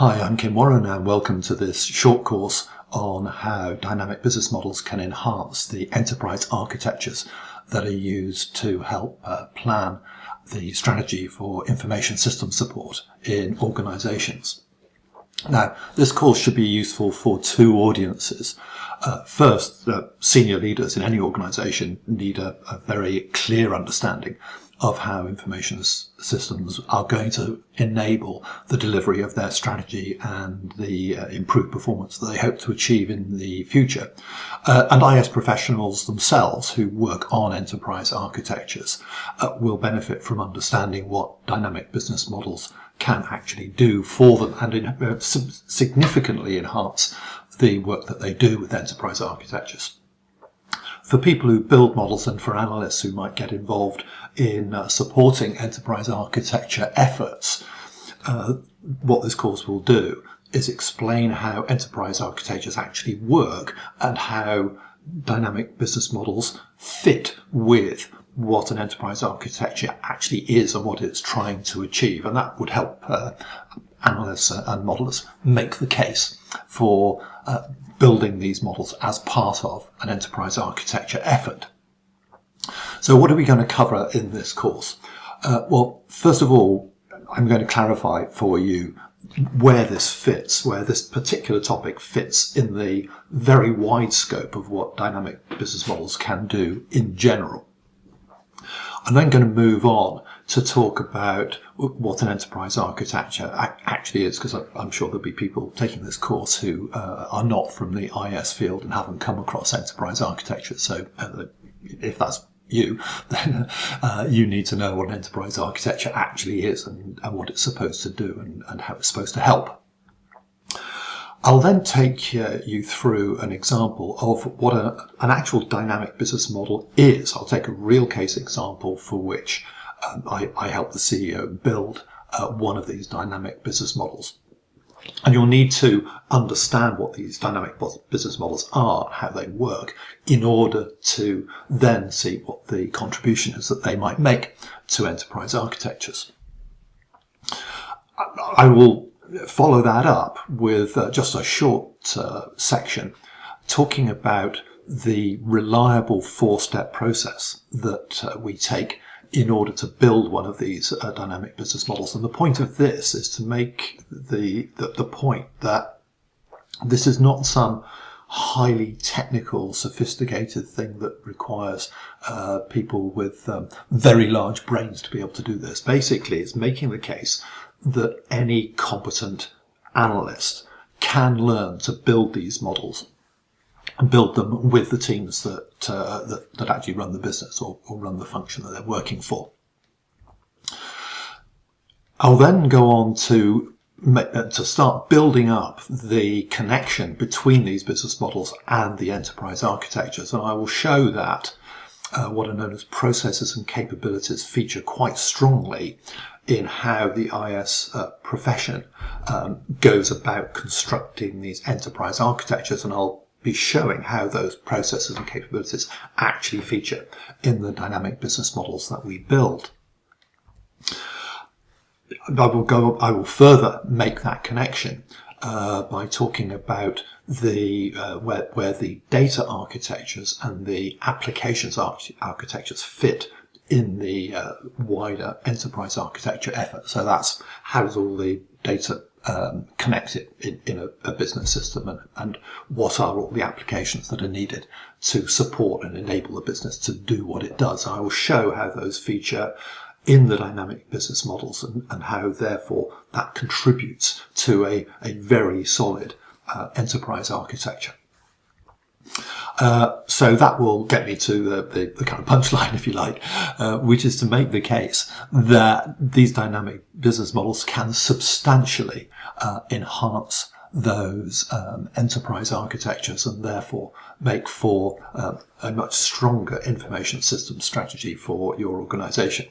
Hi, I'm Kim Warren and welcome to this short course on how dynamic business models can enhance the enterprise architectures that are used to help plan the strategy for information system support in organizations. Now, this course should be useful for two audiences. First, senior leaders in any organization need a very clear understanding of how information systems are going to enable the delivery of their strategy and the improved performance that they hope to achieve in the future. And IS professionals themselves who work on enterprise architectures will benefit from understanding what dynamic business models can actually do for them and significantly enhance the work that they do with enterprise architectures. For people who build models and for analysts who might get involved in supporting enterprise architecture efforts, what this course will do is explain how enterprise architectures actually work and how dynamic business models fit with what an enterprise architecture actually is and what it's trying to achieve. And that would help analysts and modelers make the case for building these models as part of an enterprise architecture effort. So what are we going to cover in this course? Well, first of all, I'm going to clarify for you where this fits, where this particular topic fits in the very wide scope of what dynamic business models can do in general. I'm then going to move on to talk about what an enterprise architecture actually is, because I'm sure there'll be people taking this course who are not from the IS field and haven't come across enterprise architecture. So if that's you, then you need to know what an enterprise architecture actually is and what it's supposed to do and how it's supposed to help. I'll then take you through an example of what an actual dynamic business model is. I'll take a real case example for which I help the CEO build one of these dynamic business models. And you'll need to understand what these dynamic business models are, how they work, in order to then see what the contribution is that they might make to enterprise architectures. I will follow that up with just a short section talking about the reliable four-step process that we take in order to build one of these dynamic business models. And the point of this is to make the point that this is not some highly technical, sophisticated thing that requires people with very large brains to be able to do this. Basically, it's making the case that any competent analyst can learn to build these models and build them with the teams that actually run the business or run the function that they're working for. I'll then go on to start building up the connection between these business models and the enterprise architectures, and I will show that what are known as processes and capabilities feature quite strongly in how the IS profession goes about constructing these enterprise architectures, and I'll be showing how those processes and capabilities actually feature in the dynamic business models that we build. I will further make that connection by talking about the where the data architectures and the applications architectures fit in the wider enterprise architecture effort. So that's how does all the data connected in a business system, and what are all the applications that are needed to support and enable the business to do what it does. I will show how those feature in the dynamic business models and how therefore that contributes to a very solid enterprise architecture. So that will get me to the kind of punchline, if you like, which is to make the case that these dynamic business models can substantially enhance those enterprise architectures and therefore make for a much stronger information system strategy for your organization.